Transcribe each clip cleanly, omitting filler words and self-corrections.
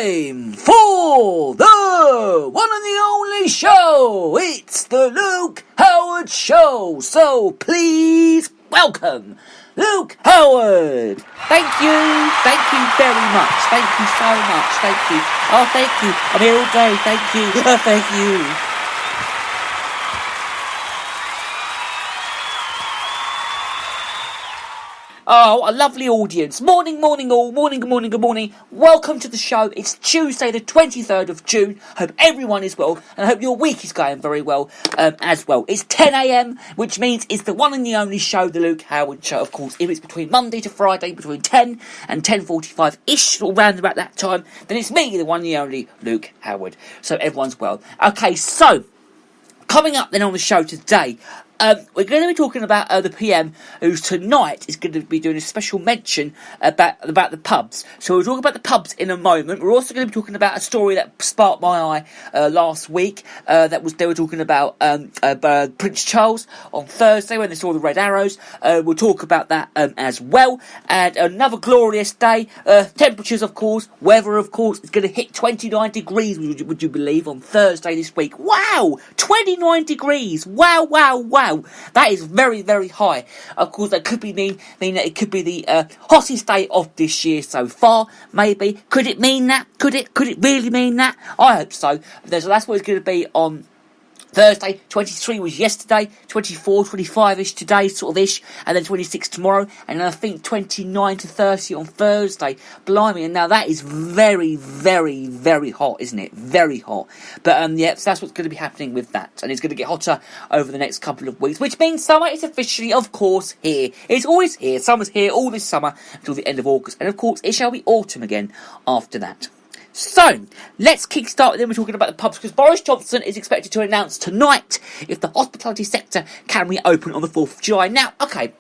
time for the one and the only show. It's the Luke Howard Show. So please welcome Luke Howard. Thank you very much. Thank you so much. Thank you. Oh, thank you. I'm here all day. Thank you. Oh, thank you. Oh, a lovely audience. Morning all. Good morning. Welcome to the show. It's Tuesday the 23rd of June. Hope everyone is well, and I hope your week is going very well as well. It's 10 a.m, which means it's the one and the only show, the Luke Howard Show. Of course, if it's between Monday to Friday, between 10 and 10:45-ish, or round about that time, then it's me, the one and the only Luke Howard. So everyone's well. Okay, so coming up then on the show today, we're going to be talking about the PM, who tonight is going to be doing a special mention about the pubs. So we'll talk about the pubs in a moment. We're also going to be talking about a story that sparked my eye last week. They were talking about Prince Charles on Thursday when they saw the red arrows. We'll talk about that as well. And another glorious day. Temperatures, of course, weather, of course, is going to hit 29 degrees. Would you believe, on Thursday this week? Wow, 29 degrees. Wow. That is very, very high. Of course, that could mean that it could be the hottest day of this year so far. Maybe. Could it mean that? Could it really mean that? I hope so. That's what it's going to be on Thursday. 23 was yesterday, 24, 25-ish today, sort of ish, and then 26 tomorrow, and then I think 29 to 30 on Thursday. Blimey, and now that is very, very, very hot, isn't it? Very hot. But yeah, so that's what's going to be happening with that, and it's going to get hotter over the next couple of weeks, which means summer is officially, of course, here. It's always here. Summer's here all this summer until the end of August, and of course, it shall be autumn again after that. So, let's kickstart, then we're talking about the pubs, because Boris Johnson is expected to announce tonight if the hospitality sector can reopen on the 4th of July. Now, okay,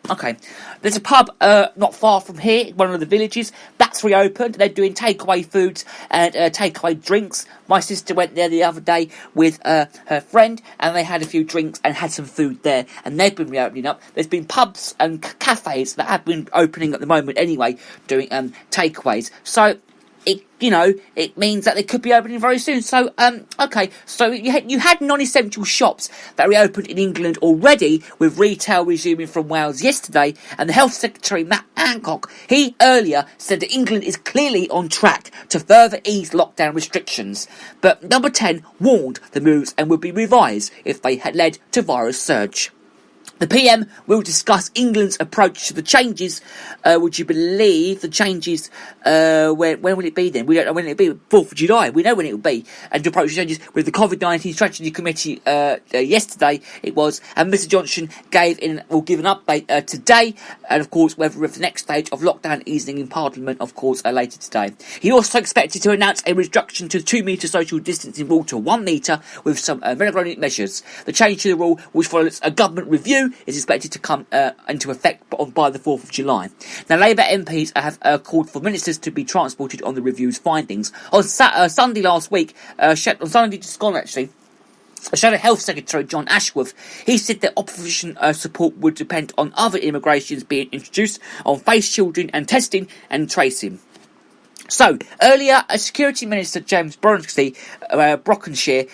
there's a pub not far from here, one of the villages, that's reopened. They're doing takeaway foods and takeaway drinks. My sister went there the other day with her friend, and they had a few drinks and had some food there, and they've been reopening up. There's been pubs and cafes that have been opening at the moment anyway, doing takeaways. So, it means that they could be opening very soon. So, okay. So you had non-essential shops that reopened in England already, with retail resuming from Wales yesterday. And the Health Secretary, Matt Hancock, he earlier said that England is clearly on track to further ease lockdown restrictions. But Number 10 warned the moves and would be revised if they had led to virus surge. The PM will discuss England's approach to the changes. Would you believe the changes? When will it be then? We don't know when it'll be. 4th of July. We know when it will be. And to approach the changes with the COVID-19 Strategy Committee yesterday, it was. And Mr Johnson will give an update today. And of course, whether with the next stage of lockdown easing in Parliament, of course, later today. He also expected to announce a reduction to 2 metre social distancing rule to 1 metre with some draconian measures. The change to the rule, which follows a government review, is expected to come into effect by the 4th of July. Now, Labour MPs have called for ministers to be transported on the review's findings. On Sunday last week, on Sunday just gone actually, Shadow Health Secretary John Ashworth, he said that opposition support would depend on other immigrations being introduced, on face shielding and testing and tracing. So, earlier, Security Minister James Brockenshire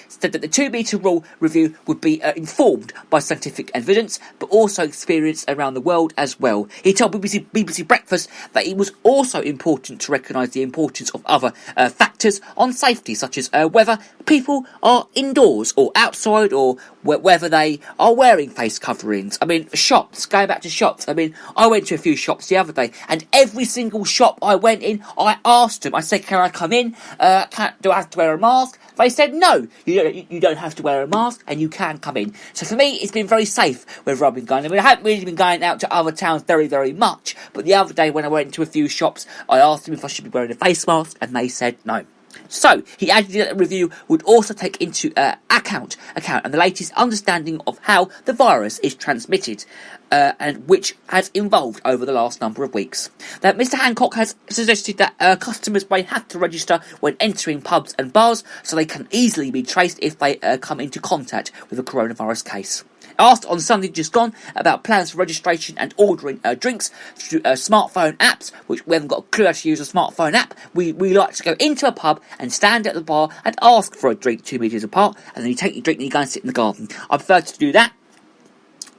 said that the 2 metre rule review would be informed by scientific evidence, but also experience around the world as well. He told BBC Breakfast that it was also important to recognise the importance of other factors on safety, such as whether people are indoors or outside, or whether they are wearing face coverings. I mean, shops, going back to shops, I went to a few shops the other day, and every single shop I went in, I asked them, I said, can I come in? Do I have to wear a mask? They said, no, you don't have to wear a mask, and you can come in. So for me, it's been very safe wherever I've been going. I haven't really been going out to other towns very, very much, but the other day when I went to a few shops, I asked them if I should be wearing a face mask, and they said no. So, he added that the review would also take into account and the latest understanding of how the virus is transmitted, and which has evolved over the last number of weeks. Now, Mr Hancock has suggested that customers may have to register when entering pubs and bars, so they can easily be traced if they come into contact with a coronavirus case. Asked on Sunday just gone about plans for registration and ordering drinks through smartphone apps, which we haven't got a clue how to use a smartphone app. We like to go into a pub and stand at the bar and ask for a drink 2 metres apart, and then you take your drink and you go and sit in the garden. I prefer to do that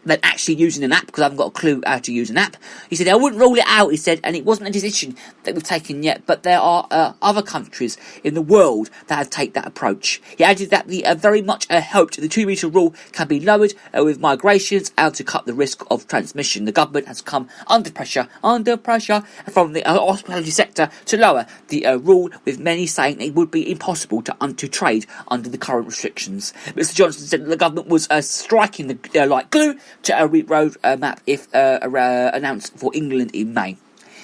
than actually using an app, because I haven't got a clue how to use an app. He said, I wouldn't rule it out, he said, and it wasn't a decision that we've taken yet, but there are other countries in the world that have taken that approach. He added that the very much hoped the 2 metre rule can be lowered with migrations and to cut the risk of transmission. The government has come under pressure from the hospitality sector to lower the rule, with many saying it would be impossible to trade under the current restrictions. Mr Johnson said that the government was striking the like glue to a road map if announced for England in May.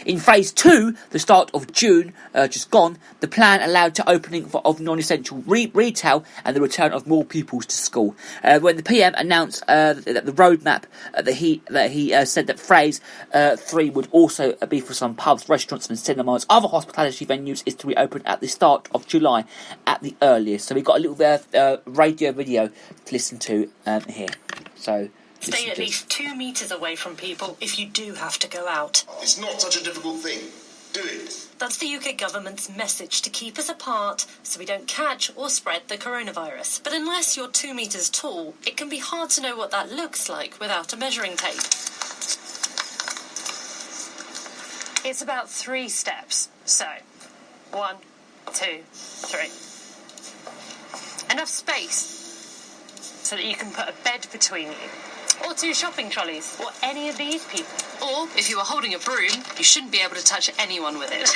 In phase 2, the start of June just gone, the plan allowed to opening of non-essential retail and the return of more pupils to school. When the PM announced that the roadmap, that he said that phase 3 would also be for some pubs, restaurants and cinemas, other hospitality venues, is to reopen at the start of July at the earliest. So we've got a little bit of radio video to listen to here. So stay at least 2 metres away from people if you do have to go out. It's not such a difficult thing. Do it. That's the UK government's message to keep us apart so we don't catch or spread the coronavirus. But unless you're 2 metres tall, it can be hard to know what that looks like without a measuring tape. It's about 3 steps. So, 1, 2, 3. Enough space so that you can put a bed between you. Or 2 shopping trolleys, or any of these people. Or, if you were holding a broom, you shouldn't be able to touch anyone with it.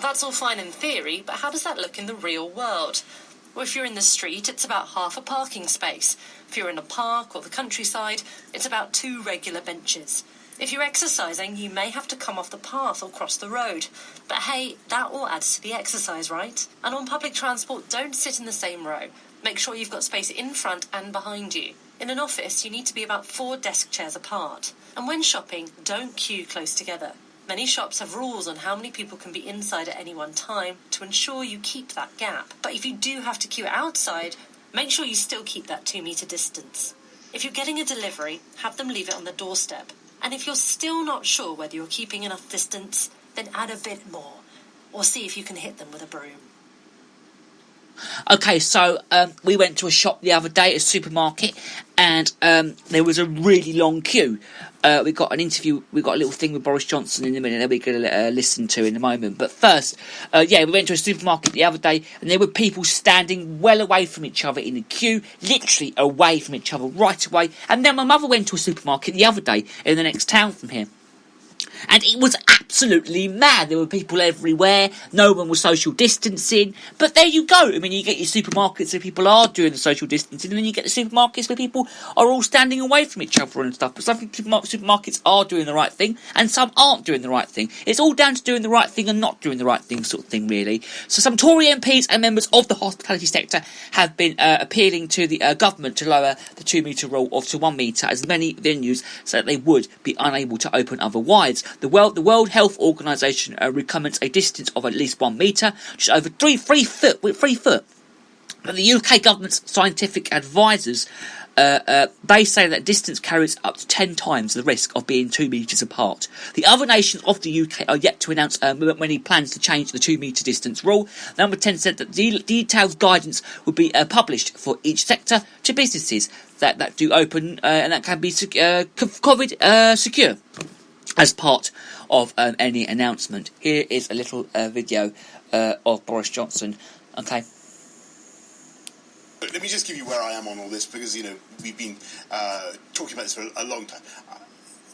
That's all fine in theory, but how does that look in the real world? Well, if you're in the street, it's about half a parking space. If you're in a park or the countryside, it's about 2 regular benches. If you're exercising, you may have to come off the path or cross the road. But hey, that all adds to the exercise, right? And on public transport, don't sit in the same row. Make sure you've got space in front and behind you. In an office, you need to be about 4 desk chairs apart. And when shopping, don't queue close together. Many shops have rules on how many people can be inside at any one time to ensure you keep that gap. But if you do have to queue outside, make sure you still keep that 2 metre distance. If you're getting a delivery, have them leave it on the doorstep. And if you're still not sure whether you're keeping enough distance, then add a bit more. Or see if you can hit them with a broom. Okay, so we went to a shop the other day, a supermarket, and there was a really long queue. We got an interview, we got a little thing with Boris Johnson in a minute that we're going to listen to in a moment. But first, we went to a supermarket the other day, and there were people standing well away from each other in the queue, literally away from each other, right away. And then my mother went to a supermarket the other day in the next town from here. And it was absolutely mad. There were people everywhere. No one was social distancing. But there you go. I mean, you get your supermarkets where people are doing the social distancing, and then you get the supermarkets where people are all standing away from each other and stuff. But some supermarkets are doing the right thing, and some aren't doing the right thing. It's all down to doing the right thing and not doing the right thing, sort of thing, really. So some Tory MPs and members of the hospitality sector have been appealing to the government to lower the 2 metre rule to 1 metre, as many venues said they would be unable to open otherwise. The World Health Organization recommends a distance of at least 1 metre, which is over 3 foot. But the UK government's scientific advisors, they say that distance carries up to 10 times the risk of being 2 metres apart. The other nations of the UK are yet to announce many plans to change the 2 metre distance rule. Number 10 said that detailed guidance would be published for each sector to businesses that do open and that can be COVID secure as part of any announcement. Here is a little video of Boris Johnson. Okay. Let me just give you where I am on all this, because, we've been talking about this for a long time.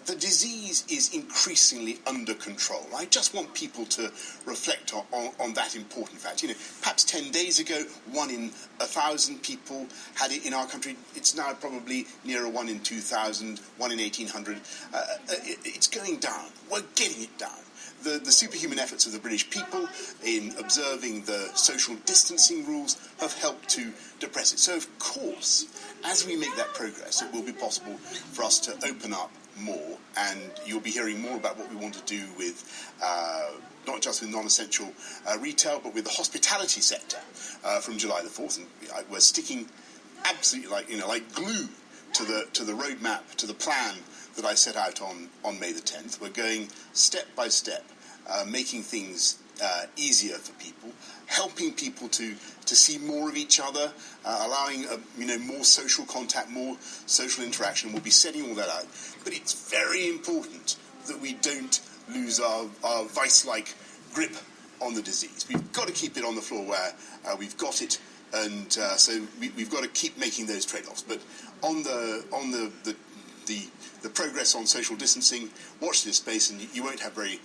The disease is increasingly under control. I just want people to reflect on that important fact. Perhaps 10 days ago, 1 in 1,000 people had it in our country. It's now probably nearer 1 in 2,000, 1 in 1,800. It's going down. We're getting it down. The superhuman efforts of the British people in observing the social distancing rules have helped to depress it. So, of course, as we make that progress, it will be possible for us to open up more, and you'll be hearing more about what we want to do with not just with non-essential retail, but with the hospitality sector from July the 4th. And we're sticking absolutely like glue to the roadmap, to the plan that I set out on May the 10th. We're going step by step, making things easier for people, helping people to see more of each other, allowing more social contact, more social interaction. We'll be setting all that out. But it's very important that we don't lose our vice-like grip on the disease. We've got to keep it on the floor where we've got it, and so we've got to keep making those trade-offs. But on the progress on social distancing, watch this space, and you won't have very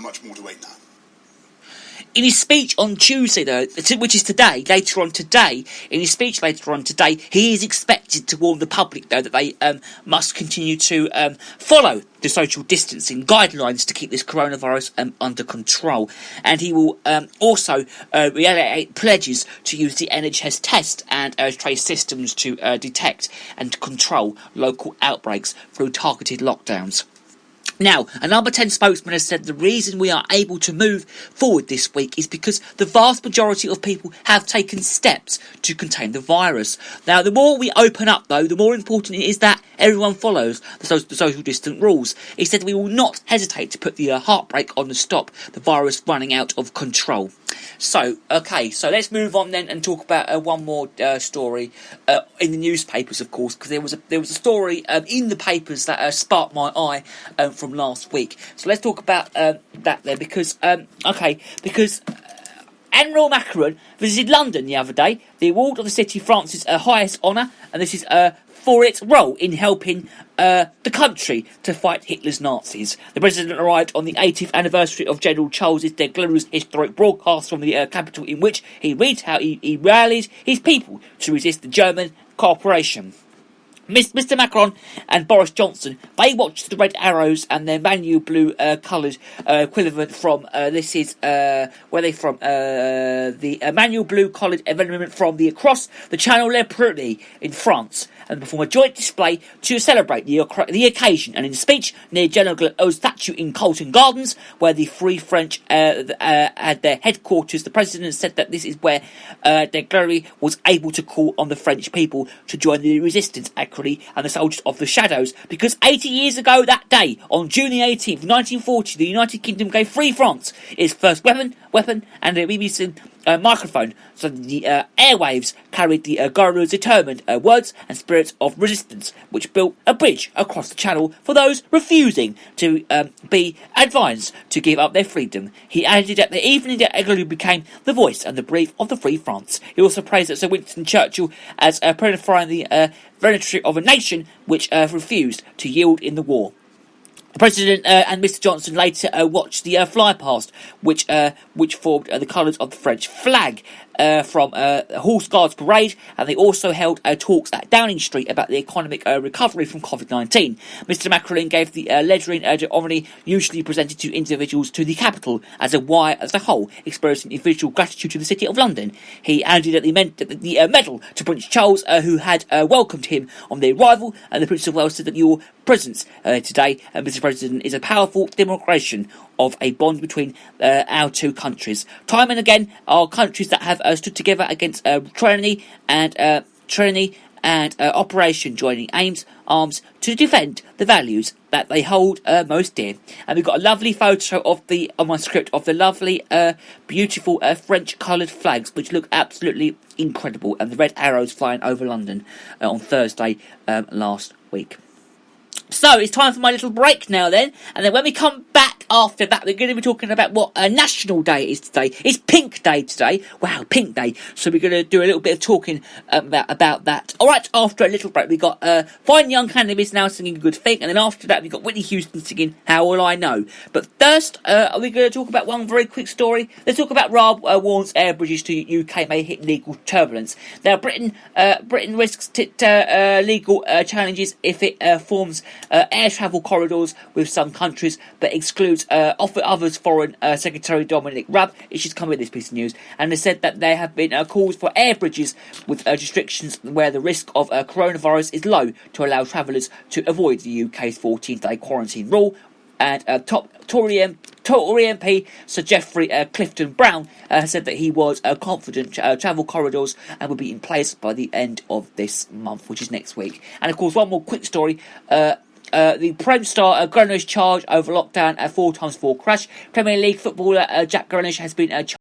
much more to wait now. In his speech on Tuesday, though, which is today, in his speech later on today, he is expected to warn the public, though, that they must continue to follow the social distancing guidelines to keep this coronavirus under control. And he will also reiterate pledges to use the NHS test and trace systems to detect and control local outbreaks through targeted lockdowns. Now, a number 10 spokesman has said the reason we are able to move forward this week is because the vast majority of people have taken steps to contain the virus. Now, the more we open up, though, the more important it is that everyone follows the social distance rules. He said we will not hesitate to put the heartbreak on to stop the virus running out of control. So let's move on then and talk about one more story in the newspapers, of course, because there was a story in the papers that sparked my eye from last week. So let's talk about that then, because Emmanuel Macron visited London the other day, the award of the city France's highest honour, and this is for its role in helping the country to fight Hitler's Nazis. The president arrived on the 80th anniversary of General Charles de Gaulle's historic broadcast from the capital, in which he reads how he rallied his people to resist the German cooperation. Mr. Macron and Boris Johnson, they watched the red arrows and their manual blue coloured equivalent from the manual blue coloured equivalent from the across the Channel Le Prairie in France, and perform a joint display to celebrate the occasion. And in a speech near General Gaulle's statue in Colton Gardens, where the Free French had their headquarters, the president said that this is where de Gaulle was able to call on the French people to join the resistance and the soldiers of the shadows, because 80 years ago that day, on June the 18th, 1940, the United Kingdom gave Free France its first weapon and a BBC microphone, so the airwaves carried the Gaulle's determined words and spirits of resistance, which built a bridge across the channel for those refusing to be advised to give up their freedom. He added that the evening that Gaulleau became the voice and the brief of the Free France. He also praised Sir Winston Churchill as personifying the veneratory of a nation which refused to yield in the war. The President and Mr. Johnson later watched the fly-past, which formed the colours of the French flag from Horse Guards Parade, and they also held talks at Downing Street about the economic recovery from COVID-19. Mr. Macron gave the lettering d'honneur usually presented to individuals to the capital as a whole, expressing individual gratitude to the City of London. He added that the medal to Prince Charles, who had welcomed him on their arrival, and the Prince of Wales said that your presence today, Mr. President, is a powerful demonstration of a bond between our two countries. Time and again, our countries that have stood together against tyranny and Operation Joining Arms to defend the values that they hold most dear. And we've got a lovely photo on my script of the lovely, beautiful French coloured flags, which look absolutely incredible, and the red arrows flying over London on Thursday last week. So it's time for my little break now then, and then when we come back after that, we're going to be talking about what National Day is today. It's Pink Day today. Wow, Pink Day. So we're going to do a little bit of talking about that. Alright, after a little break, we got Fine Young Cannabis now singing A Good Thing, and then after that we got Whitney Houston singing How Will I Know. But first, are we going to talk about one very quick story? Let's talk about Raab warns air bridges to UK may hit legal turbulence. Now, Britain risks legal challenges if it forms air travel corridors with some countries, but excludes others. Foreign Secretary Dominic Raab issues come with this piece of news, and they said that there have been calls for air bridges with restrictions where the risk of coronavirus is low to allow travellers to avoid the UK's 14-day quarantine rule, And top Tory MP Sir Geoffrey Clifton Brown has said that he was confident travel corridors and will be in place by the end of this month, which is next week. And of course, one more quick story. The Prem star Grealish charged over lockdown 4x4 crash. Premier League footballer Jack Grealish has been charged